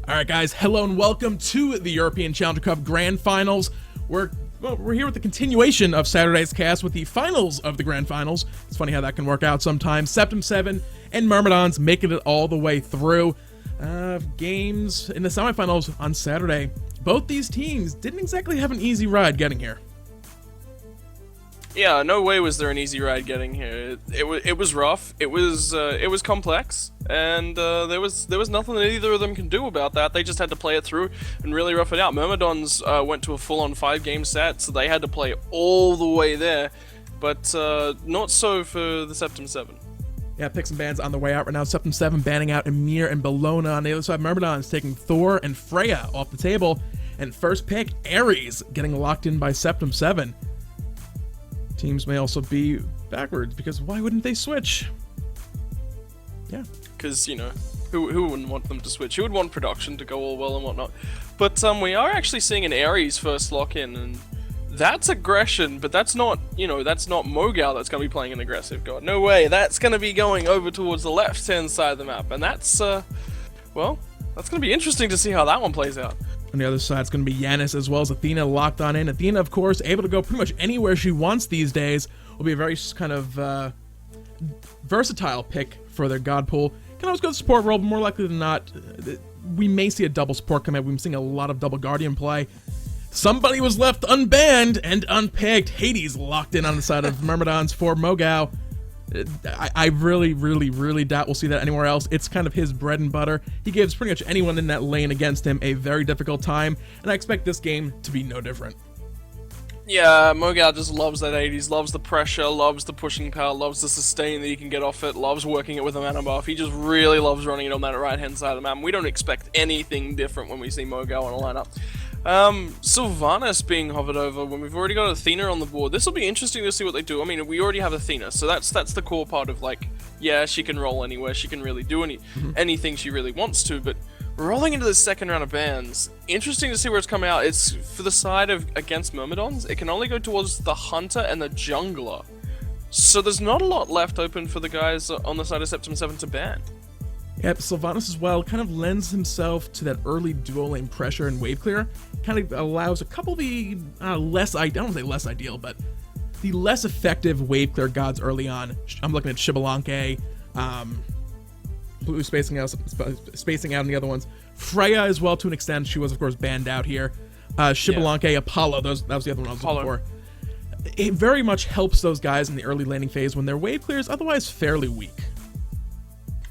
Alright guys, hello and welcome to the European Challenger Cup Grand Finals. We're here with the continuation of Saturday's cast with the finals of the Grand Finals. It's funny how that can work out sometimes. Septem 7 and Myrmidons making it all the way through. Games in the semifinals on Saturday. Both these teams didn't exactly have an easy ride getting here. Yeah, no way was there an easy ride getting here. It was rough. It was complex, and there was nothing that either of them can do about that. They just had to play it through and really rough it out. Myrmidons went to a full-on 5-game set, so they had to play all the way there, but not so for the Septem 7. Yeah, picks and bans on the way out right now. Septem 7 banning out Emir and Bellona. On the other side, Myrmidons taking Thor and Freya off the table. And first pick, Ares, getting locked in by Septem 7. Teams may also be backwards, because why wouldn't they switch? Yeah. Because, you know, who wouldn't want them to switch? Who would want production to go all well and whatnot? But we are actually seeing an Ares first lock-in, and that's aggression, but that's not, you know, that's not Mogao that's going to be playing an aggressive god. No way, that's going to be going over towards the left-hand side of the map, and that's, well, that's going to be interesting to see how that one plays out. On the other side, it's going to be Janus as well as Athena locked on in. Athena, of course, able to go pretty much anywhere she wants these days. Will be a very kind of versatile pick for their god pool. Can always go to support role, but more likely than not, we may see a double support come out. We've been seeing a lot of double guardian play. Somebody was left unbanned and unpicked. Hades locked in on the side of Myrmidons for Mogao. I really doubt we'll see that anywhere else. It's kind of his bread and butter. He gives pretty much anyone in that lane against him a very difficult time, and I expect this game to be no different. Yeah, Mogao just loves that 80s, loves the pressure, loves the pushing power, loves the sustain that you can get off it, loves working it with a mana buff. He just really loves running it on that right-hand side of the map. We don't expect anything different when we see Mogao on a lineup. Sylvanus being hovered over when we've already got Athena on the board. This will be interesting to see what they do. I mean, we already have Athena, so that's the core part of, like, yeah, she can roll anywhere, she can really do anything she really wants to, but rolling into the second round of bans, interesting to see where it's coming out. It's for the side of against Myrmidons, it can only go towards the Hunter and the Jungler. So there's not a lot left open for the guys on the side of Septem 7 to ban. Yep, Sylvanus as well kind of lends himself to that early dual lane pressure and wave clear. Kind of allows a couple of the I don't want to say less ideal, but the less effective wave clear gods early on. I'm looking at Xbalanque, Blue spacing out on the other ones. Freya as well to an extent. She was of course banned out here. Xbalanque, yeah. Apollo, that was the other one I was looking for. It very much helps those guys in the early laning phase when their wave clear is otherwise fairly weak.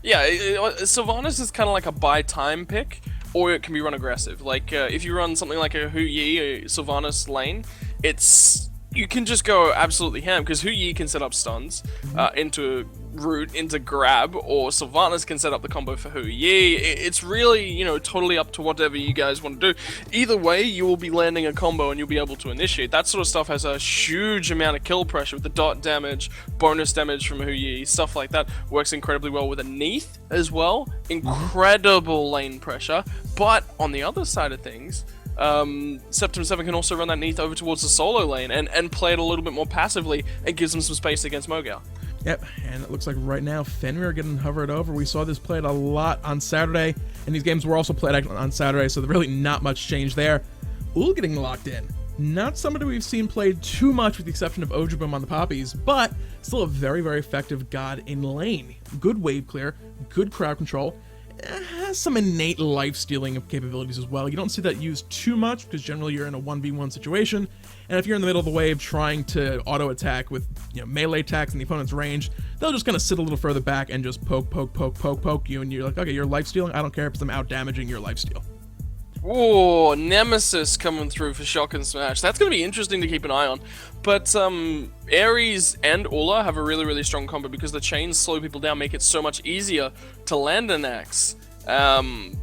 Yeah, Sylvanus is kind of like a buy time pick, or it can be run aggressive. Like, if you run something like a Hu Yi, a Sylvanus lane, you can just go absolutely ham, because Hu Yi can set up stuns into root, into grab, or Sylvanus can set up the combo for Hu Yi. It's really, you know, totally up to whatever you guys want to do. Either way, you will be landing a combo and you'll be able to initiate. That sort of stuff has a huge amount of kill pressure with the dot damage, bonus damage from Hu Yi, stuff like that. Works incredibly well with a Neith as well. Incredible lane pressure. But on the other side of things, Septem 7 can also run that Neith over towards the solo lane and play it a little bit more passively and gives them some space against Mogao. Yep, and it looks like right now Fenrir getting hovered over. We saw this played a lot on Saturday, and these games were also played on Saturday, so really not much change there. Ullr getting locked in. Not somebody we've seen played too much with the exception of Ojuboom on the Poppies, but still a very, very effective god in lane. Good wave clear, good crowd control, has some innate life-stealing capabilities as well. You don't see that used too much because generally you're in a 1v1 situation, and if you're in the middle of the wave trying to auto-attack with, you know, melee attacks in the opponent's range, they'll just kind of sit a little further back and just poke you, and you're like, okay, you're life-stealing, I don't care if I'm out-damaging your life-steal. Oh, Nemesis coming through for Shock and Smash. That's going to be interesting to keep an eye on. But Ares and Ullr have a really strong combo because the chains slow people down, make it so much easier to land an axe and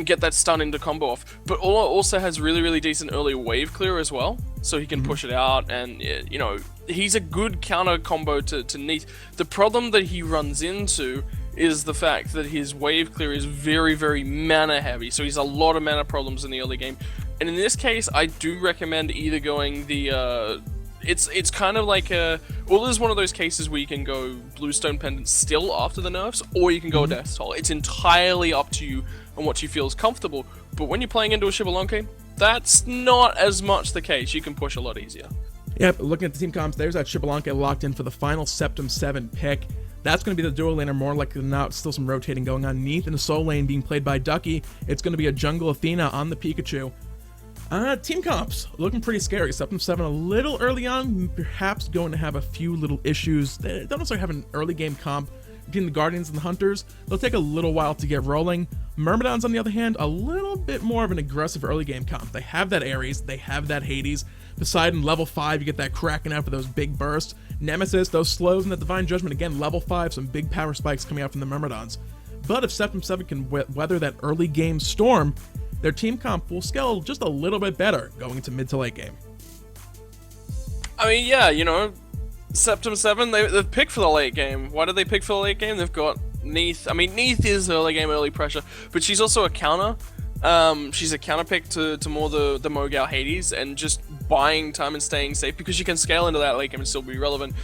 get that stun into combo off. But Ullr also has really decent early wave clear as well, so he can push it out, and, you know, he's a good counter combo to Neith. The problem that he runs into is the fact that his wave clear is very mana heavy, so he's a lot of mana problems in the early game. And in this case, I do recommend either going the It's kind of like Ullr is one of those cases where you can go Bluestone Pendant still after the nerfs, or you can go Death Toll. It's entirely up to you and what you feel is comfortable. But when you're playing into a Xbalanque, that's not as much the case. You can push a lot easier. Yep, looking at the team comps, there's that Xbalanque locked in for the final Septem 7 pick. That's going to be the dual laner, more likely than not. Still some rotating going on. Neith in the soul lane being played by Ducky. It's going to be a jungle Athena on the Pikachu. Team comps, looking pretty scary. Septem 7 a little early on, perhaps going to have a few little issues. They don't necessarily have an early game comp between the Guardians and the Hunters. They'll take a little while to get rolling. Myrmidons, on the other hand, a little bit more of an aggressive early game comp. They have that Ares, they have that Hades. Poseidon, level 5, you get that Kraken out for those big bursts. Nemesis, those slows, and the Divine Judgment, again, level 5, some big power spikes coming out from the Myrmidons. But if Septem 7 can weather that early game storm, their team comp will scale just a little bit better going into mid to late game. I mean, yeah, you know, Septem 7, they've picked for the late game. Why did they pick for the late game? They've got Neith. I mean, Neith is early game, early pressure, but she's also a counter. She's a counter pick to more the Mogao Hades, and just buying time and staying safe, because you can scale into that late game and still be relevant,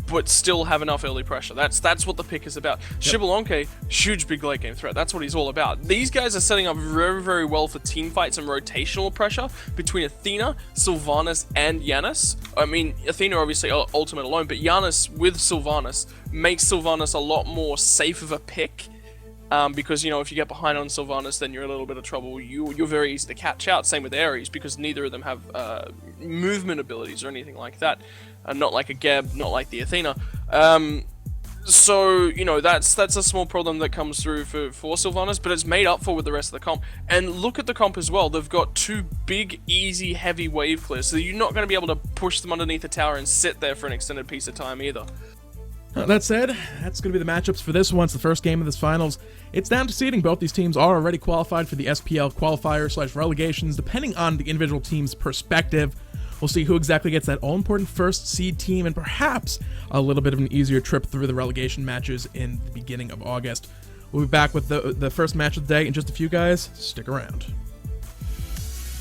but still have enough early pressure. That's what the pick is about. Yep. Xbalanque, huge big late game threat. That's what he's all about. These guys are setting up very, very well for team fights and rotational pressure between Athena, Sylvanus, and Janus. I mean, Athena obviously ultimate alone, but Janus with Sylvanus makes Sylvanus a lot more safe of a pick. Because, you know, if you get behind on Sylvanus, then you're in a little bit of trouble. You're very easy to catch out. Same with Ares, because neither of them have movement abilities or anything like that. Not like a Geb, not like the Athena. So, you know, that's a small problem that comes through for Sylvanus, but it's made up for with the rest of the comp. And look at the comp as well. They've got two big, easy, heavy wave clears, so you're not going to be able to push them underneath the tower and sit there for an extended piece of time either. That said, that's going to be the matchups for this one. It's the first game of this finals. It's down to seeding. Both these teams are already qualified for the SPL qualifier/relegations, depending on the individual team's perspective. We'll see who exactly gets that all-important first seed team, and perhaps a little bit of an easier trip through the relegation matches in the beginning of August. We'll be back with the first match of the day in just a few, guys. Stick around.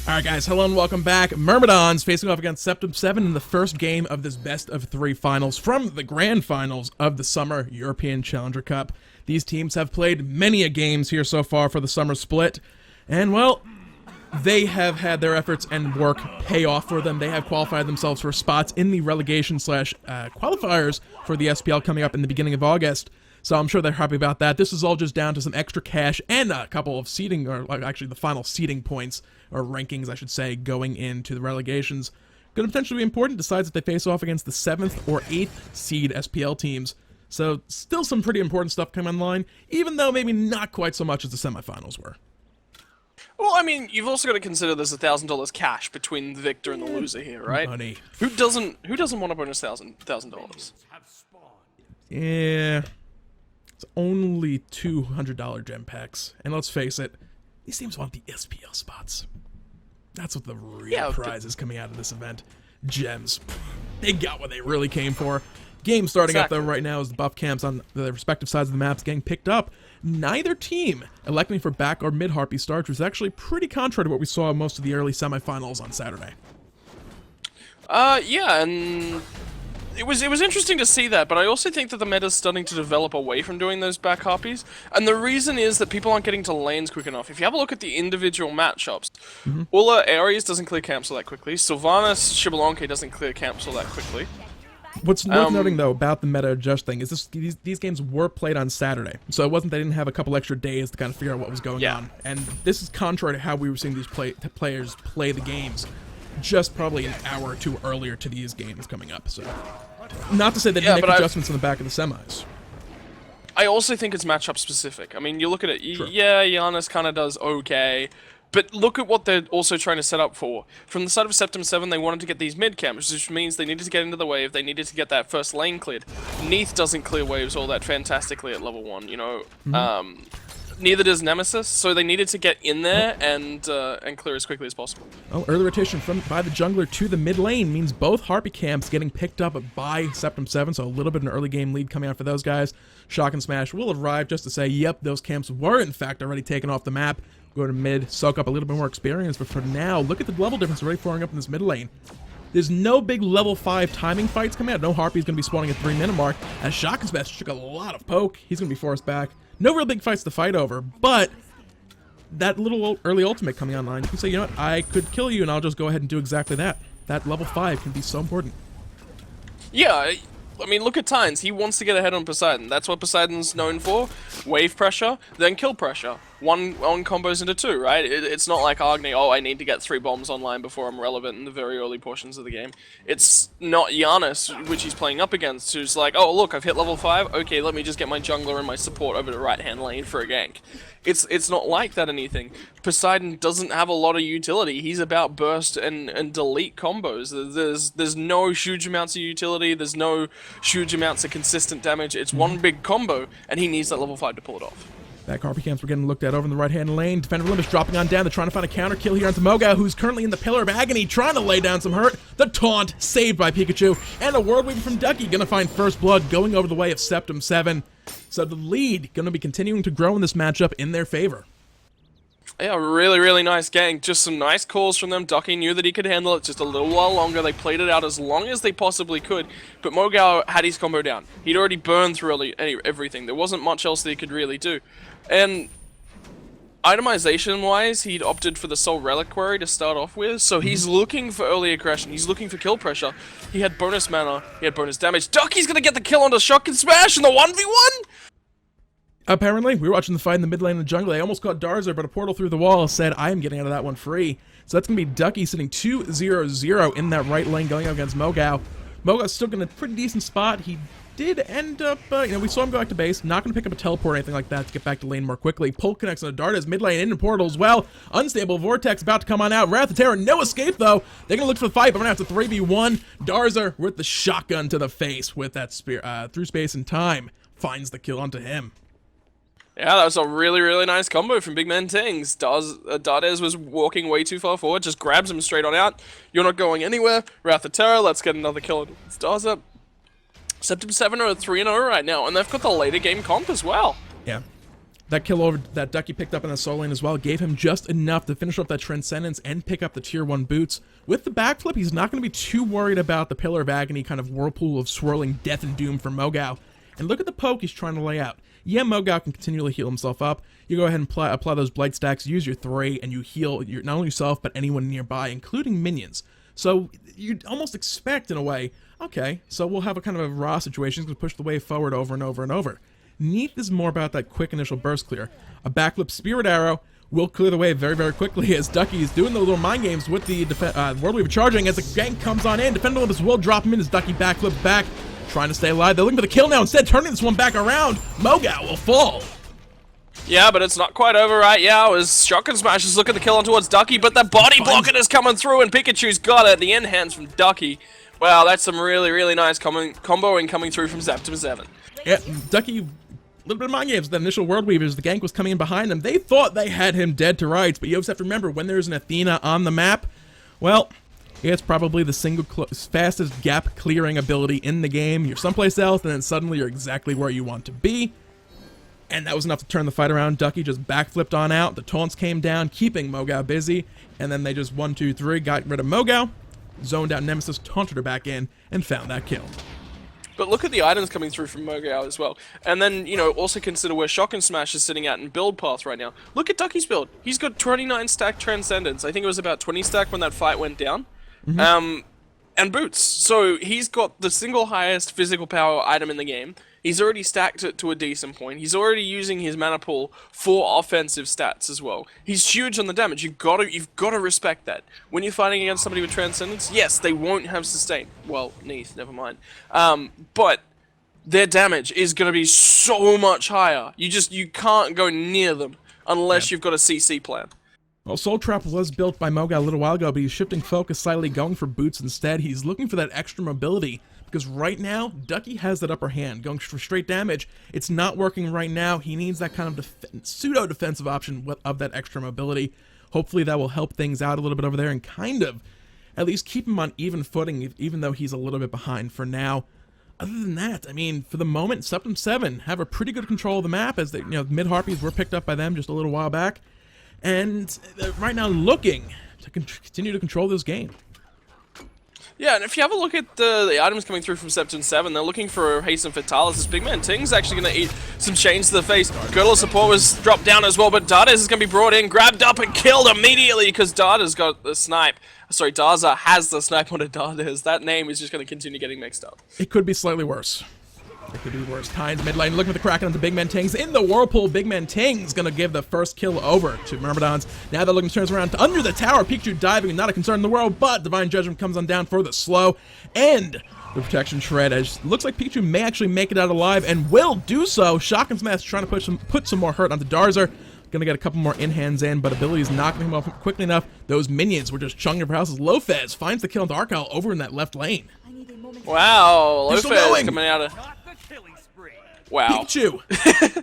Alright guys, hello and welcome back. Myrmidons facing off against Septem 7 in the first game of this best of 3 finals from the grand finals of the Summer European Challenger Cup. These teams have played many a games here so far for the summer split, and well, they have had their efforts and work pay off for them. They have qualified themselves for spots in the relegation/qualifiers for the SPL coming up in the beginning of August. So I'm sure they're happy about that. This is all just down to some extra cash and a couple of seeding, or actually the final seeding points, or rankings, I should say, going into the relegations. Going to potentially be important, decides if they face off against the 7th or 8th seed SPL teams. So still some pretty important stuff coming online, even though maybe not quite so much as the semifinals were. Well, I mean, you've also got to consider there's $1,000 cash between the victor and the loser here, right? Money. Who doesn't want a bonus $1,000? Yeah. It's only $200 gem packs. And let's face it, these teams want the SPL spots. That's what the real prize is coming out of this event. Gems. They got what they really came for. Game starting up, though, right now as the buff camps on the respective sides of the maps getting picked up. Neither team electing for back or mid Harpy starts, which is actually pretty contrary to what we saw in most of the early semifinals on Saturday. Yeah, and it was interesting to see that, but I also think that the meta is starting to develop away from doing those back harpies, and the reason is that people aren't getting to lanes quick enough. If you have a look at the individual matchups, Ullr Ares doesn't clear camps all that quickly, Sylvanus Xbalanque doesn't clear camps all that quickly. What's worth noting, though, about the meta adjust thing is these games were played on Saturday, so it wasn't they didn't have a couple extra days to kind of figure out what was going on. And this is contrary to how we were seeing these players play the games, just probably an hour or two earlier to these games coming up. So, not to say they didn't make adjustments in the back of the semis. I also think it's matchup specific. I mean, you look at it, Sure. Yeah, Janus kind of does okay. But look at what they're also trying to set up for. From the side of Septem 7, they wanted to get these mid camps, which means they needed to get into the wave, they needed to get that first lane cleared. Neith doesn't clear waves all that fantastically at level 1, you know. Neither does Nemesis, so they needed to get in there and clear as quickly as possible. Oh, early rotation by the jungler to the mid lane means both Harpy camps getting picked up by Septem 7, so a little bit of an early game lead coming out for those guys. Shock and Smash will arrive just to say, yep, those camps were in fact already taken off the map. Go to mid, soak up a little bit more experience, but for now, look at the level difference already pouring up in this mid lane. There's no big level 5 timing fights coming out. No Harpy's going to be spawning at 3-minute mark. As Shotgun Smash took a lot of poke, he's going to be forced back. No real big fights to fight over, but that little early ultimate coming online, you can say, you know what, I could kill you and I'll just go ahead and do exactly that. That level 5 can be so important. Yeah, I mean, look at Tynes. He wants to get ahead on Poseidon. That's what Poseidon's known for. Wave pressure, then kill pressure. One combos into 2, right? It's not like Agni, oh, I need to get 3 bombs online before I'm relevant in the very early portions of the game. It's not Janus, which he's playing up against, who's like, oh, look, I've hit level 5. Okay, let me just get my jungler and my support over to right-hand lane for a gank. It's not like that anything. Poseidon doesn't have a lot of utility. He's about burst and delete combos. There's no huge amounts of utility. There's no huge amounts of consistent damage. It's one big combo, and he needs that level 5 to pull it off. Back Harpy camps were getting looked at over in the right-hand lane. Defender Olympus dropping on down. They're trying to find a counter kill here onto Mogao, who's currently in the Pillar of Agony, trying to lay down some hurt. The taunt saved by Pikachu, and a World Weaver from Ducky gonna find first blood going over the way of Septem 7. So the lead gonna be continuing to grow in this matchup in their favor. Yeah, really, really nice gang. Just some nice calls from them. Ducky knew that he could handle it just a little while longer. They played it out as long as they possibly could, but Mogao had his combo down. He'd already burned through everything. There wasn't much else that he could really do. And itemization-wise, he'd opted for the Soul Reliquary to start off with, so he's looking for early aggression, he's looking for kill pressure. He had bonus mana, he had bonus damage. Ducky's gonna get the kill onto Shotgun Smash in the 1v1? Apparently, we were watching the fight in the mid lane of the jungle. They almost caught Darzer, but a portal through the wall said, I am getting out of that one free. So that's going to be Ducky sitting 2-0-0 in that right lane going up against Mogao. Mogao's still in a pretty decent spot. He did end up, we saw him go back to base. Not going to pick up a teleport or anything like that to get back to lane more quickly. Pull connects on a Dardas, mid lane into portal as well. Unstable Vortex about to come on out. Wrath of Terror, no escape though. They're going to look for the fight, but we're going to have to 3v1. Darzer with the shotgun to the face with that spear, through space and time. Finds the kill onto him. Yeah, that was a really, really nice combo from Big Man Tings. Dardes was walking way too far forward, just grabs him straight on out. You're not going anywhere. Wrath of Terror, let's get another kill. Stars up. Septem 7 are 3-0 right now, and they've got the later game comp as well. Yeah. That kill over that Ducky picked up in the soul lane as well gave him just enough to finish off that Transcendence and pick up the tier 1 boots. With the backflip, he's not going to be too worried about the Pillar of Agony kind of whirlpool of swirling death and doom from Mogao. And look at the poke he's trying to lay out. Yeah, Mogao can continually heal himself up. You go ahead and apply those Blight stacks, use your 3, and you heal not only yourself, but anyone nearby, including minions. So you'd almost expect, in a way, okay, so we'll have a kind of a raw situation. It's going to push the wave forward over and over and over. Neith is more about that quick initial burst clear. A backflip Spirit Arrow will clear the wave very, very quickly as Ducky is doing the little mind games with the World Weaver charging as the gank comes on in. Defender Olympus will drop him in as Ducky backflips back. Trying to stay alive. They're looking for the kill now. Instead, turning this one back around. Mogao will fall. Yeah, but it's not quite over right now as Shotgun Smash is looking to kill on towards Ducky, but the body blocker is coming through and Pikachu's got it. The end hands from Ducky. Wow, that's some really, really nice comboing coming through from Septem 7. Yeah, Ducky, a little bit of mind games. The initial World Weavers, the gank was coming in behind them. They thought they had him dead to rights, but you also have to remember, when there's an Athena on the map, well, it's probably the single fastest gap clearing ability in the game. You're someplace else, and then suddenly you're exactly where you want to be. And that was enough to turn the fight around. Ducky just backflipped on out. The taunts came down, keeping Mogao busy. And then they just 1, 2, 3 got rid of Mogao, zoned out Nemesis, taunted her back in, and found that kill. But look at the items coming through from Mogao as well. And then, also consider where Shotgun Smash is sitting at in build path right now. Look at Ducky's build. He's got 29 stack Transcendence. I think it was about 20 stack when that fight went down. And boots. So he's got the single highest physical power item in the game. He's already stacked it to a decent point. He's already using his mana pool for offensive stats as well. He's huge on the damage. You've got to respect that. When you're fighting against somebody with Transcendence, yes, they won't have sustain. Well, Neith, never mind. But their damage is going to be so much higher. You can't go near them unless you've got a CC plan. Well, Soul Trap was built by Mogao a little while ago, but he's shifting focus slightly, going for boots instead. He's looking for that extra mobility, because right now, Ducky has that upper hand, going for straight damage. It's not working right now. He needs that kind of pseudo-defensive option of that extra mobility. Hopefully that will help things out a little bit over there and kind of at least keep him on even footing, even though he's a little bit behind for now. Other than that, I mean, for the moment, Septem 7 have a pretty good control of the map, as they, mid-Harpies were picked up by them just a little while back. And they're right now looking to continue to control this game. Yeah, and if you have a look at the items coming through from Septem 7, they're looking for Haste and Fatalis. This big man Ting's actually going to eat some chains to the face. Girdle of Support was dropped down as well, but Dardes is going to be brought in, grabbed up, and killed immediately because Darda's got the snipe. Sorry, Daza has the snipe on a Dardes. That name is just going to continue getting mixed up. It could be slightly worse. It could be worse. Tynes mid lane looking for the Kraken onto Big Man Tings. In the Whirlpool, Big Man Tings going to give the first kill over to Myrmidons. Now they're looking to turn around to under the tower. Pikachu diving, not a concern in the world, but Divine Judgment comes on down for the slow. And the protection shred, as looks like Pikachu may actually make it out alive and will do so. Shock and Smash trying to put some more hurt onto Darzer. Gonna get a couple more in-hands in, but abilities knocking him off quickly enough. Those minions were just chunking for houses. Lopez finds the kill into Arcal over in that left lane. Wow, Lopez coming out of... Wow. Pikachu!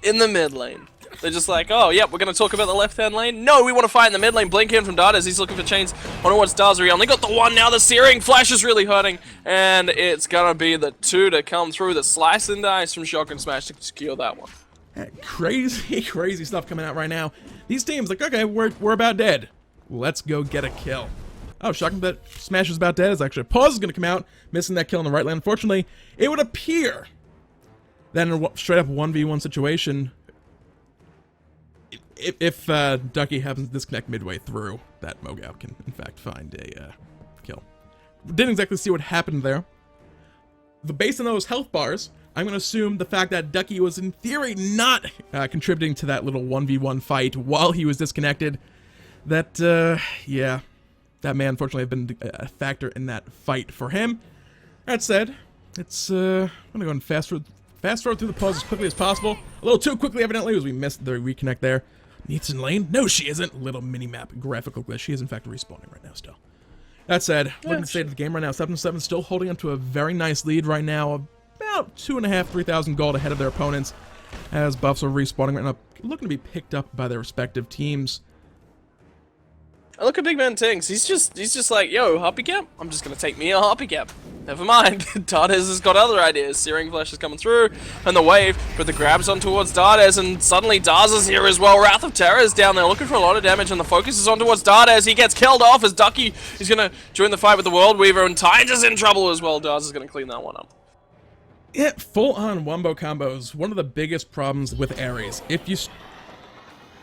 In the mid lane. They're just like, oh, yep, we're going to talk about the left-hand lane. No, we want to fight in the mid lane. Blink in from Dardes. He's looking for chains on towards Darzer. He only got the one now. The Searing Flash is really hurting. And it's going to be the two to come through. The Slice and Dice from Shock and Smash to secure that one. Crazy stuff coming out right now. These teams, like, okay, we're about dead. Let's go get a kill. Oh, shocking that Smash is about dead. Is actually a Pause is going to come out, missing that kill in the right lane. Unfortunately, it would appear that in a straight up 1v1 situation, if Ducky happens to disconnect midway through, that Mogao can in fact find a kill. Didn't exactly see what happened there. Based on those health bars, I'm going to assume the fact that Ducky was in theory not contributing to that little 1v1 fight while he was disconnected, that, yeah, that may unfortunately have been a factor in that fight for him. That said, it's, I'm going to go and fast forward through the pause as quickly as possible. A little too quickly, evidently, as we missed the reconnect there. Neith's in lane? No, she isn't. Little mini-map graphical glitch. She is, in fact, respawning right now still. That said, looking at the state of the game right now, 7-7 still holding up to a very nice lead right now. About 2,500, 3,000 gold ahead of their opponents, as buffs are respawning right now, looking to be picked up by their respective teams. I look at Big Man Tings. He's just like, yo, Harpy Cap? I'm just gonna take me a Harpy Cap. Never mind. Dardes has got other ideas. Searing Flash is coming through, and the wave, but the grab's on towards Dardes, and suddenly Darza's here as well. Wrath of Terror is down there, looking for a lot of damage, and the focus is on towards Dardes. He gets killed off as Ducky is gonna join the fight with the World Weaver, and Tynes is in trouble as well. Darza's gonna clean that one up. Yeah, full-on wombo combos. One of the biggest problems with Ares. If you...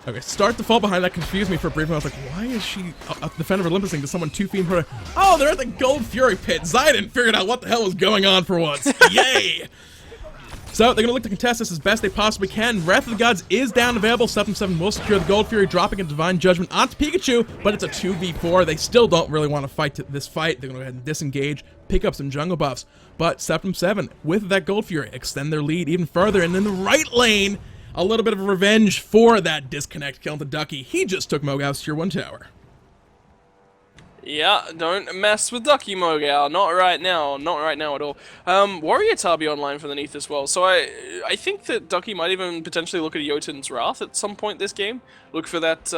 Okay, start to fall behind. That confused me for a brief moment. I was like, why is she a defender of Olympus? Does someone 2 feet in front of... Oh, they're at the Gold Fury pit. Zidon figured out what the hell was going on for once. Yay! So, they're going to look to contest this as best they possibly can. Wrath of the Gods is down available. 7-7 will secure the Gold Fury, dropping a Divine Judgment onto Pikachu, but it's a 2v4. They still don't really want to fight this fight. They're going to go ahead and disengage, pick up some jungle buffs. But 7-7, with that Gold Fury, extend their lead even further. And in the right lane, a little bit of revenge for that disconnect kill to Ducky. He just took Mogao's tier 1 tower. Yeah, don't mess with Ducky Mogao. Not right now. Not right now at all. Warrior Tabi online for the Neith as well. So I think that Ducky might even potentially look at Jotun's Wrath at some point this game. Look for that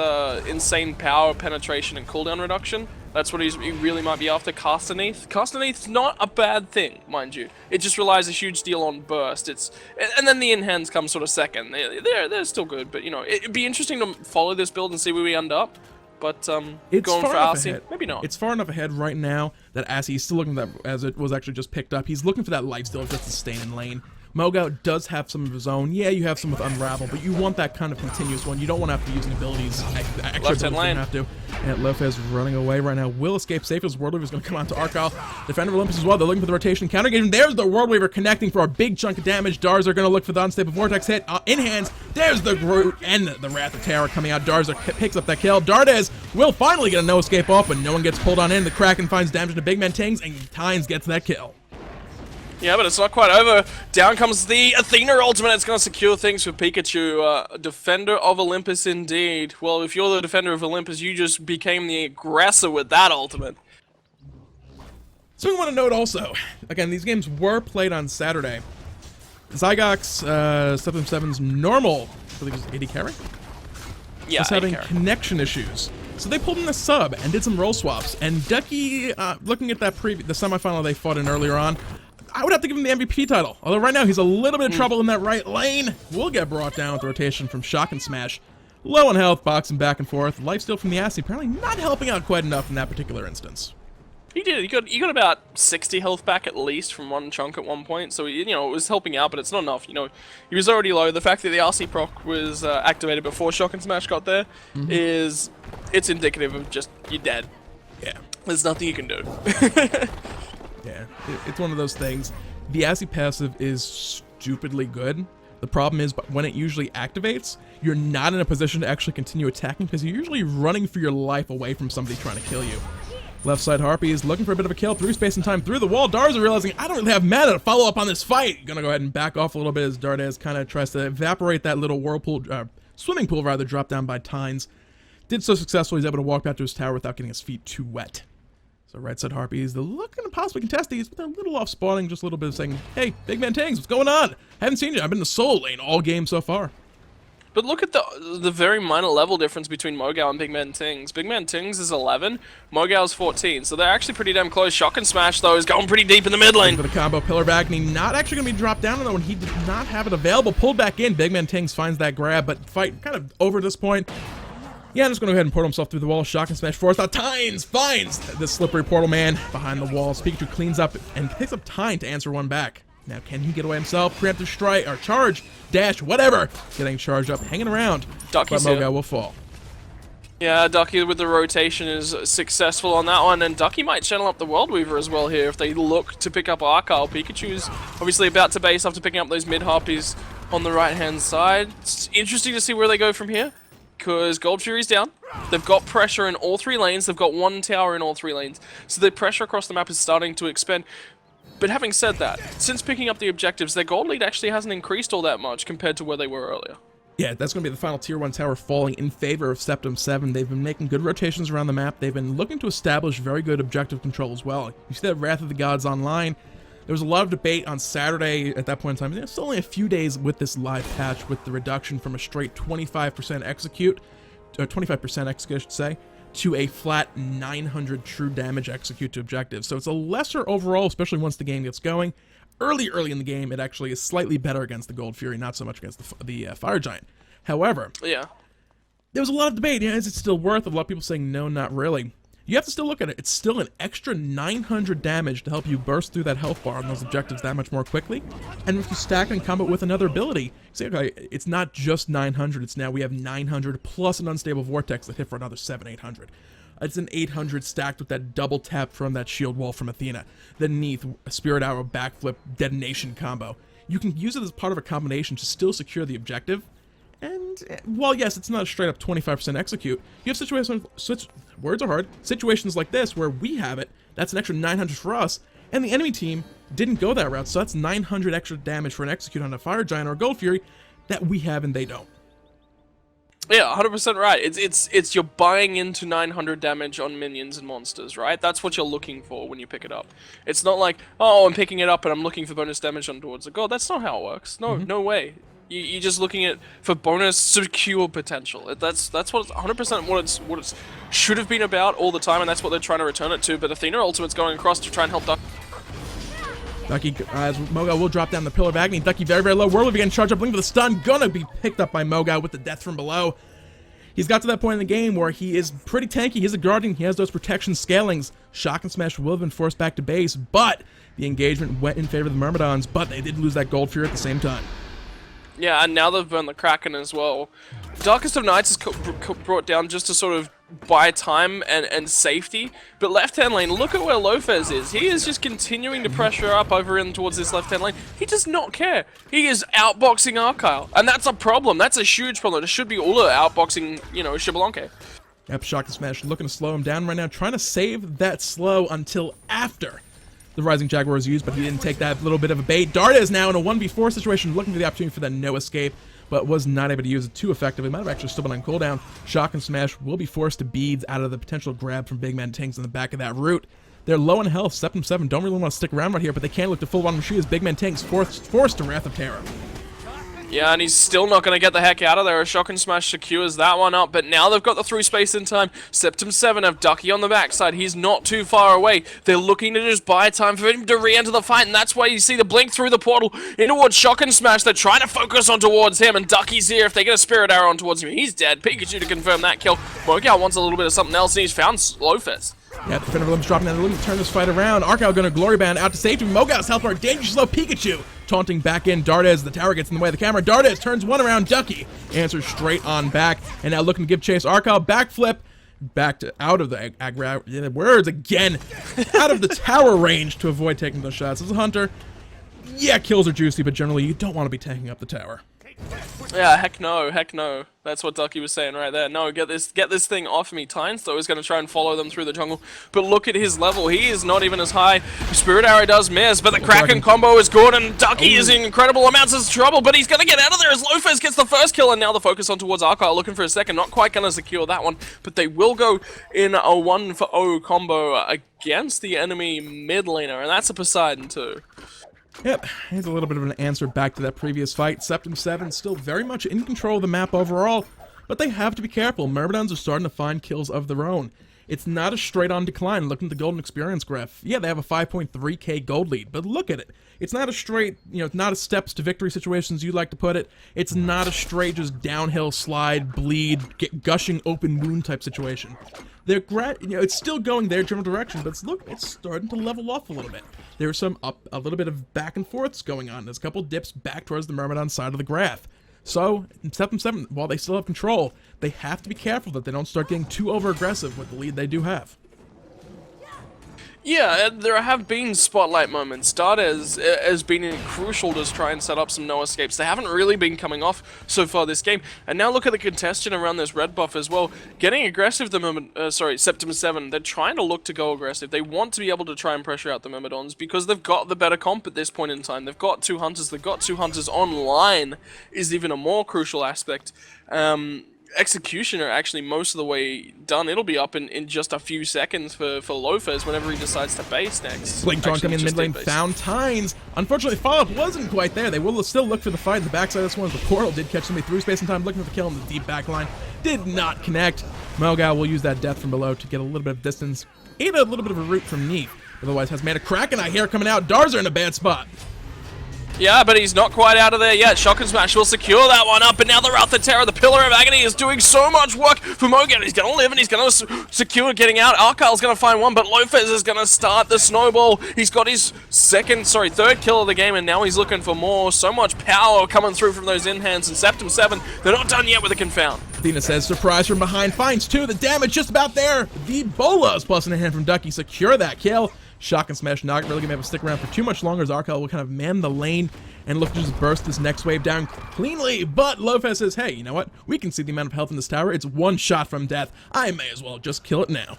insane power, penetration, and cooldown reduction. That's what he really might be after. Caster Neith. Caster Neith's not a bad thing, mind you. It just relies a huge deal on burst. And then the in-hands come sort of second. They're still good, but you know, it'd be interesting to follow this build and see where we end up. But it's going for Arcee, maybe not. It's far enough ahead right now that Arcee is still looking at that, as it was actually just picked up. He's looking for that lifesteal just to stay in lane. Mogao does have some of his own. Yeah, you have some with Unravel, but you want that kind of continuous one. You don't want to have to be using abilities, extra abilities lane. Have to. And Lopez running away right now. Will escape safe as World Weaver is going to come on to Arcal. Defender of Olympus as well. They're looking for the rotation counter engagement. There's the World Weaver connecting for a big chunk of damage. Darzer are going to look for the unstable Vortex hit in hands. There's the Groot and the Wrath of Terror coming out. Darzer picks up that kill. Dardes will finally get a no escape off, but no one gets pulled on in. The Kraken finds damage to Big Man Tings, and Tynes gets that kill. Yeah, but it's not quite over. Down comes the Athena ultimate. It's going to secure things for Pikachu. Defender of Olympus indeed. Well, if you're the Defender of Olympus, you just became the aggressor with that ultimate. So we want to note also, again, these games were played on Saturday. Zygox, 7-7's normal, I believe it was 80 carry? Yeah, was having connection issues. So they pulled in the sub and did some role swaps. And Ducky, looking at that the semifinal they fought in earlier on, I would have to give him the MVP title. Although right now he's a little bit of trouble in that right lane. Will get brought down with the rotation from Shock and Smash. Low on health, boxing back and forth. Lifesteal from the Athena apparently not helping out quite enough in that particular instance. He did. He got about 60 health back at least from one chunk at one point. So it was helping out, but it's not enough. He was already low. The fact that the RC proc was activated before Shock and Smash got there it's indicative of just you're dead. Yeah. There's nothing you can do. Yeah, it's one of those things. The RC passive is stupidly good. The problem is, when it usually activates, you're not in a position to actually continue attacking because you're usually running for your life away from somebody trying to kill you. Left side Harpy is looking for a bit of a kill through space and time through the wall. Darza realizing, I don't really have mana to follow up on this fight. Gonna go ahead and back off a little bit as Dardes kind of tries to evaporate that little whirlpool, swimming pool rather, dropped down by Tynes. Did so successfully, he's able to walk back to his tower without getting his feet too wet. So right side Harpies, they're looking to possibly contest these, but they're a little off spawning, just a little bit of saying, hey, Big Man Tings, what's going on? Haven't seen you, I've been in the soul lane all game so far. But look at the very minor level difference between Mogao and Big Man Tings. Big Man Tings is 11, Mogao's 14, so they're actually pretty damn close. Shock and Smash, though, is going pretty deep in the mid lane. For the combo, Pillar of Agony not actually going to be dropped down, though, when he did not have it available. Pulled back in, Big Man Tings finds that grab, but fight kind of over at this point. Yeah, I'm just going to go ahead and portal himself through the wall. Shock and Smash forth. Tynes finds the slippery portal man behind the walls. Pikachu cleans up and picks up time to answer one back. Now, can he get away himself? Preemptive strike, or charge, dash, whatever. Getting charged up, hanging around. Ducky's but Mogao will fall. Yeah, Ducky with the rotation is successful on that one, and Ducky might channel up the World Weaver as well here if they look to pick up Arcyle. Pikachu's obviously about to base after picking up those mid-harpies on the right-hand side. It's interesting to see where they go from here, because Gold Fury's down. They've got pressure in all three lanes. They've got one tower in all three lanes. So the pressure across the map is starting to expand. But having said that, since picking up the objectives, their gold lead actually hasn't increased all that much compared to where they were earlier. Yeah, that's going to be the final tier 1 tower falling in favor of Septem 7. They've been making good rotations around the map. They've been looking to establish very good objective control as well. You see that Wrath of the Gods online. There was a lot of debate on Saturday at that point in time. There's only a few days with this live patch with the reduction from a straight 25% execute, or 25% execute, I should say, to a flat 900 true damage execute to objectives. So it's a lesser overall, especially once the game gets going. Early in the game, it actually is slightly better against the Gold Fury, not so much against the Fire Giant. However, yeah, there was a lot of debate. Yeah, is it still worth it? A lot of people saying no, not really. You have to still look at it. It's still an extra 900 damage to help you burst through that health bar on those objectives that much more quickly. And if you stack and combo with another ability, you say, okay, it's not just 900, it's now we have 900 plus an unstable vortex that hit for another 800. It's an 800 stacked with that double tap from that shield wall from Athena. The Neith, Spirit Arrow, backflip, detonation combo. You can use it as part of a combination to still secure the objective. And while yes, it's not a straight up 25% execute, you have situations, words are hard, situations like this where we have it, that's an extra 900 for us, and the enemy team didn't go that route, so that's 900 extra damage for an execute on a Fire Giant or a Gold Fury that we have and they don't. Yeah, 100% right. It's you're buying into 900 damage on minions and monsters, right? That's what you're looking for when you pick it up. It's not like, oh, I'm picking it up and I'm looking for bonus damage on towards the god. That's not how it works. No, no way. You're just looking at for bonus secure potential. That's what 100% what it should have been about all the time, and that's what they're trying to return it to. But Athena Ultimate's going across to try and help Ducky. Ducky, as Mogao will drop down the Pillar of Agony. Ducky very, very low. Whirlwind again, charge up, looking for the stun. Gonna be picked up by Mogao with the death from below. He's got to that point in the game where he is pretty tanky. He's a guardian. He has those protection scalings. Shock and Smash will have been forced back to base, but the engagement went in favor of the Myrmidons, but they did lose that Gold Fury at the same time. Yeah, and now they've burned the Kraken as well. Darkest of Nights is brought down just to sort of buy time and safety. But left-hand lane, look at where Lopez is. He is just continuing to pressure up over in towards this left-hand lane. He does not care. He is outboxing Arcyle. And that's a problem. That's a huge problem. It should be Ullr outboxing, Xbalanque. Yep, Shock and Smash looking to slow him down right now, trying to save that slow until after the Rising Jaguar was used, but he didn't take that little bit of a bait. Darda is now in a 1v4 situation, looking for the opportunity for that no escape, but was not able to use it too effectively. Might have actually still been on cooldown. Shock and Smash will be forced to beads out of the potential grab from Big Man Tings in the back of that route. They're low in health. Septem 7 don't really want to stick around right here, but they can look to full-on machine as Big Man Tings forced to Wrath of Terror. Yeah, and he's still not going to get the heck out of there. A Shock and Smash secures that one up, but now they've got the through space in time. Septem 7 have Ducky on the backside. He's not too far away. They're looking to just buy time for him to re-enter the fight, and that's why you see the blink through the portal in towards Shock and Smash. They're trying to focus on towards him, and Ducky's here. If they get a Spirit Arrow on towards him, he's dead. Pikachu to confirm that kill. Mogao wants a little bit of something else, and he's found Slowfest. Yeah, the Defender of Olympus dropping down. They're looking to turn this fight around. Archive going to Glory Band out to safety. Mogau's teleport. Dangerous slow Pikachu. Taunting back in. Dardes, the tower gets in the way of the camera. Dardes turns one around. Ducky answers straight on back. And now looking to give chase. Archive backflip. Back to out of the words again. Out of the tower range to avoid taking those shots. As a hunter, yeah, kills are juicy, but generally you don't want to be tanking up the tower. Yeah, heck no, heck no. That's what Ducky was saying right there. No, get this thing off me. Tynes, though, is going to try and follow them through the jungle. But look at his level. He is not even as high. Spirit Arrow does miss, but the Kraken combo is good, and Ducky is in incredible amounts of trouble, but he's going to get out of there as Lofez gets the first kill, and now the focus on towards Archive, looking for a second. Not quite going to secure that one, but they will go in a 1-for-0 combo against the enemy mid laner, and that's a Poseidon, too. Yep, here's a little bit of an answer back to that previous fight. Septem 7 still very much in control of the map overall, but they have to be careful. Myrmidons are starting to find kills of their own. It's not a straight-on decline. Looking at the Golden Experience graph, yeah, they have a 5.3k gold lead, but look at it. It's not a straight, it's not a steps to victory situations you like to put it. It's not a straight just downhill slide, bleed, gushing open wound type situation. They're it's still going their general direction, but it's starting to level off a little bit. There's some a little bit of back and forths going on. There's a couple dips back towards the Myrmidon side of the graph. So, in Septem 7, while they still have control, they have to be careful that they don't start getting too over-aggressive with the lead they do have. Yeah, there have been spotlight moments. Dardes has been crucial to try and set up some no escapes. They haven't really been coming off so far this game. And now look at the contestant around this red buff as well. Getting aggressive the moment, Septem 7. They're trying to look to go aggressive. They want to be able to try and pressure out the Myrmidons because they've got the better comp at this point in time. They've got two hunters. They've got two hunters online is even a more crucial aspect. Executioner actually most of the way done. It'll be up in just a few seconds for Lofez whenever he decides to base next. Blink Tron coming in mid lane, found Tynes. Unfortunately, follow-up wasn't quite there. They will still look for the fight in the backside of this one. The portal did catch somebody through space and time, looking for the kill in the deep back line. Did not connect. Mogao will use that death from below to get a little bit of distance. Ate a little bit of a root from Neith. Otherwise has made a Kraken I hear coming out. Darza in a bad spot. Yeah, but he's not quite out of there yet. Shock and Smash will secure that one up, and now the Wrath of Terror, the Pillar of Agony, is doing so much work for Mogan. He's going to live, and he's going to secure getting out. Arkyle's going to find one, but Lofez is going to start the snowball. He's got his third kill of the game, and now he's looking for more. So much power coming through from those in-hands, and Septem 7, they're not done yet with the Confound. Athena says, surprise from behind, finds two. The damage just about there. The Bolas plus in a hand from Ducky, secure that kill. Shock and Smash not really going to be able to stick around for too much longer as Arkel will kind of man the lane and look to just burst this next wave down cleanly. But Lofez says, hey, you know what? We can see the amount of health in this tower. It's one shot from death. I may as well just kill it now.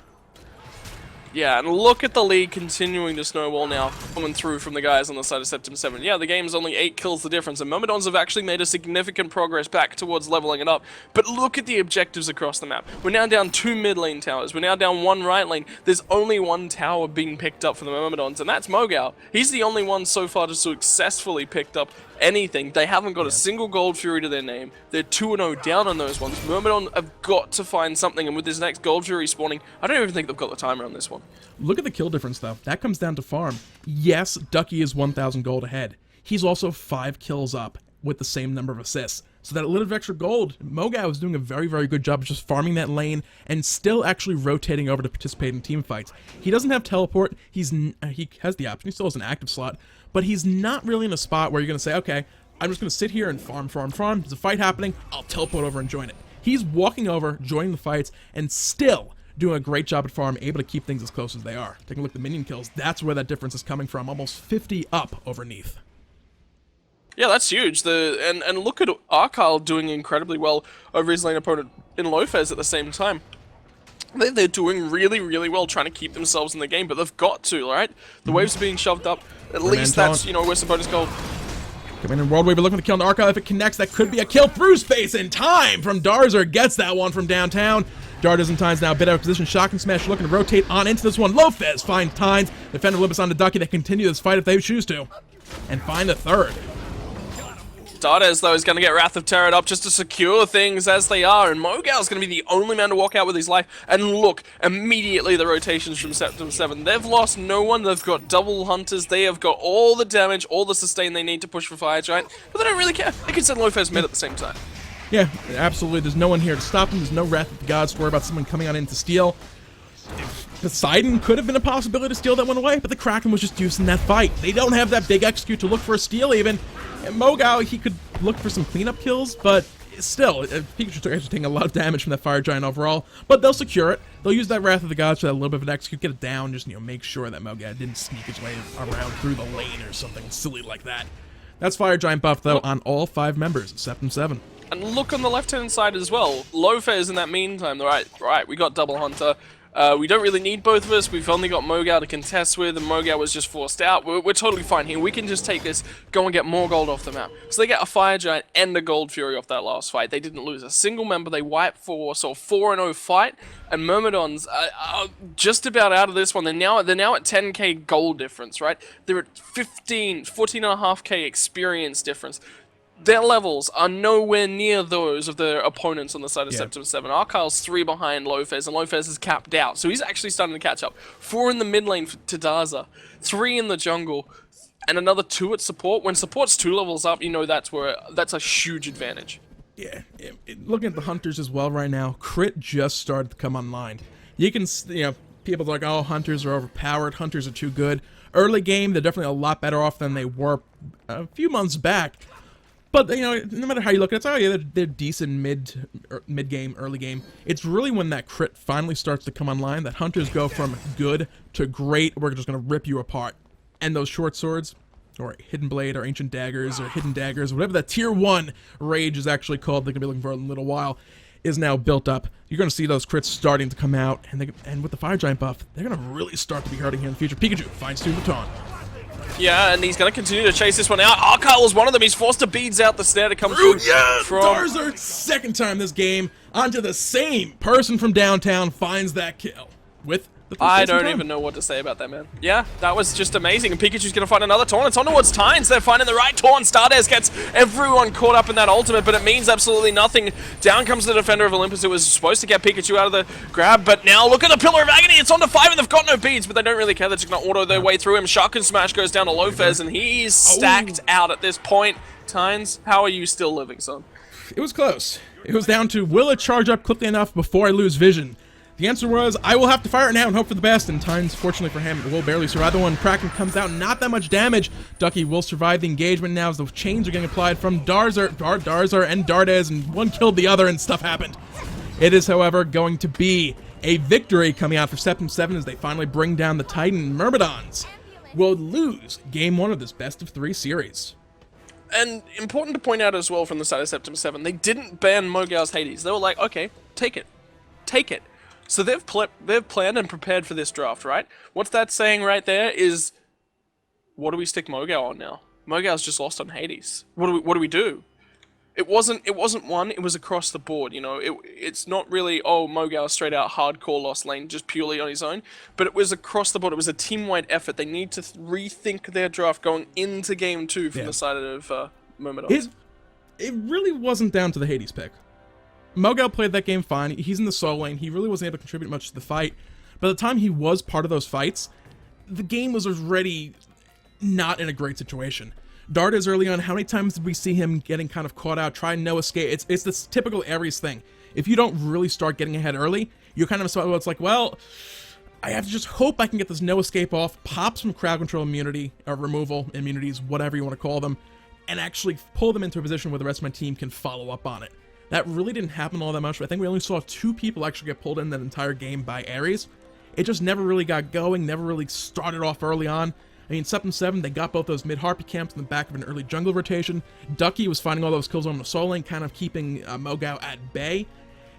Yeah, and look at the lead continuing to snowball now, coming through from the guys on the side of Septem 7. Yeah, the game's only 8 kills the difference, and Myrmidons have actually made a significant progress back towards leveling it up. But look at the objectives across the map. We're now down 2 mid lane towers. We're now down 1 right lane. There's only 1 tower being picked up for the Myrmidons, and that's Mogao. He's the only one so far to successfully picked up anything. They haven't got a single Gold Fury to their name. They're 2-0 down on those ones. Myrmidon have got to find something, and with this next Gold Fury spawning, I don't even think they've got the timer on this one. Look at the kill difference, though. That comes down to farm. Yes, Ducky is 1,000 gold ahead. He's also 5 kills up with the same number of assists. So that little bit of extra gold, Mogao is doing a very, very good job of just farming that lane and still actually rotating over to participate in team fights. He doesn't have teleport. He has the option. He still has an active slot, but he's not really in a spot where you're going to say, okay, I'm just going to sit here and farm. There's a fight happening. I'll teleport over and join it. He's walking over, joining the fights, and still doing a great job at farm, able to keep things as close as they are. Taking a look at the minion kills, that's where that difference is coming from. Almost 50 up over Neith. Yeah, that's huge. And look at Arkyle doing incredibly well over his lane opponent in Lofez at the same time. They're doing really, really well trying to keep themselves in the game, but they've got to, right? The waves are being shoved up. At least that's, where's the bonus goal? Coming in World Wave, we're looking to kill an Arkyle. If it connects, that could be a kill through space in time from Darzer. Gets that one from downtown. Dardas and Tynes now a bit out of position. Shock and Smash looking to rotate on into this one. Lofez finds Tynes. Defender Olympus on the Ducky. They continue this fight if they choose to. And find a third. Dardes, though, is going to get Wrath of Terror up just to secure things as they are, and Mogal's going to be the only man to walk out with his life. And look, immediately the rotations from Septem 7. They've lost no one. They've got double hunters. They have got all the damage, all the sustain they need to push for Fire Giant, but they don't really care. They can send Lofez mid at the same time. Yeah, absolutely. There's no one here to stop them. There's no Wrath of the Gods to worry about someone coming on in to steal. Poseidon could have been a possibility to steal that one away, but the Kraken was just using that fight. They don't have that big execute to look for a steal even. And Mogao, he could look for some cleanup kills, but still, Pikachu's actually taking a lot of damage from that Fire Giant overall. But they'll secure it. They'll use that Wrath of the Gods for that little bit of an execute, get it down, just, make sure that Mogao didn't sneak his way around through the lane or something silly like that. That's Fire Giant buff, though, on all 5 members of Septem 7. And look on the left-hand side as well. Lopez in that meantime, right, we got Double Hunter. We don't really need both of us. We've only got Mogao to contest with, and Mogao was just forced out. We're totally fine here. We can just take this, go and get more gold off the map. So they get a Fire Giant and a Gold Fury off that last fight. They didn't lose a single member. They wiped for so 4-0 fight, and Myrmidons are just about out of this one. They're now at 10k gold difference, right? They're at 14.5k experience difference. Their levels are nowhere near those of their opponents on the side of Septem 7. Arkyle's 3 behind Lopez, and Lopez is capped out, so he's actually starting to catch up. 4 in the mid lane to Daza, 3 in the jungle, and another 2 at support. When support's 2 levels up, that's a huge advantage. Yeah, looking at the Hunters as well right now, Crit just started to come online. You can, people are like, oh, Hunters are overpowered, Hunters are too good. Early game, they're definitely a lot better off than they were a few months back. But, no matter how you look at it, it's, oh yeah, they're decent mid-game, early game. It's really when that crit finally starts to come online that Hunters go from good to great. We're just going to rip you apart. And those short swords, or Hidden Blade, or Ancient Daggers, or Hidden Daggers, whatever that Tier 1 Rage is actually called, they're going to be looking for a little while, is now built up. You're going to see those crits starting to come out, and with the Fire Giant buff, they're going to really start to be hurting here in the future. Pikachu finds Stu Baton. Yeah, and he's going to continue to chase this one out. Arkyle was one of them. He's forced to beads out the snare to come through. Yeah, Darzer, second time this game, onto the same person from downtown, finds that kill. With the I don't even know what to say about that, man. Yeah, that was just amazing. And Pikachu's going to find another taunt. It's on towards Tynes. They're finding the right taunt. Stardust gets everyone caught up in that ultimate, but it means absolutely nothing. Down comes the Defender of Olympus, who was supposed to get Pikachu out of the grab, but now look at the Pillar of Agony. It's on to 5, and they've got no beads, but they don't really care. They're just going to auto their way through him. Shark and Smash goes down to Lopez, and he's stacked out at this point. Tynes, how are you still living, son? It was close. It was down to, will it charge up quickly enough before I lose vision? The answer was, I will have to fire it now and hope for the best, and Tynes, fortunately for him, will barely survive the one. Kraken comes out, not that much damage. Ducky will survive the engagement now as the chains are getting applied from Darzer and Dardes, and one killed the other and stuff happened. It is, however, going to be a victory coming out for Septem 7 as they finally bring down the Titan. Myrmidons will lose Game 1 of this best-of-3 series. And important to point out as well from the side of Septem 7, they didn't ban Mogao's Hades. They were like, okay, take it. Take it. So they've planned and prepared for this draft, right? What's that saying right there is, what do we stick Mogao on now? Mogao's just lost on Hades. What do we do? It wasn't one, it was across the board, it's not really, oh, Mogao straight out hardcore lost lane just purely on his own, but it was across the board. It was a team-wide effort. They need to rethink their draft going into Game 2 from the side of Myrmidons. It really wasn't down to the Hades pick. Mogao played that game fine. He's in the solo lane. He really wasn't able to contribute much to the fight. By the time he was part of those fights, the game was already not in a great situation. Dardes early on, how many times did we see him getting kind of caught out, trying no escape? It's this typical Ares thing. If you don't really start getting ahead early, you're kind of it's like, well, I have to just hope I can get this no escape off, pop some crowd control immunity, or removal immunities, whatever you want to call them, and actually pull them into a position where the rest of my team can follow up on it. That really didn't happen all that much. I think we only saw 2 people actually get pulled in that entire game by Ares. It just never really got going, never really started off early on. I mean, Septem 7, they got both those mid-Harpy camps in the back of an early jungle rotation. Ducky was finding all those kills on the solo lane, kind of keeping Mogao at bay.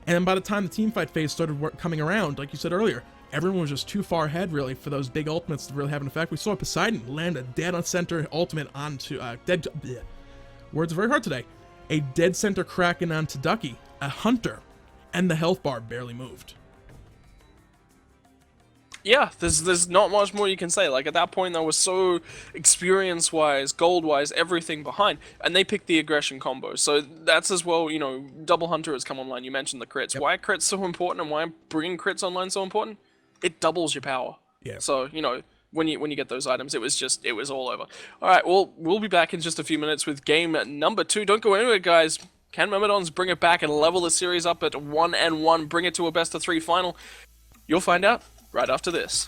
And then by the time the teamfight phase started coming around, like you said earlier, everyone was just too far ahead, really, for those big ultimates to really have an effect. We saw Poseidon land a dead-on-center ultimate onto... Words are very hard today. A dead center Kraken onto Ducky, a Hunter, and the health bar barely moved. Yeah, there's not much more you can say. Like, at that point, there was so experience-wise, gold-wise, everything behind, and they picked the aggression combo. So that's as well, Double Hunter has come online. You mentioned the crits. Yep. Why are crits so important, and why bringing crits online so important? It doubles your power. Yeah. So, when you get those items, it was all over. All right, well, we'll be back in just a few minutes with game number 2. Don't go anywhere, guys. Can Myrmidons bring it back and level the series up at 1-1, bring it to a best-of-3 final? You'll find out right after this.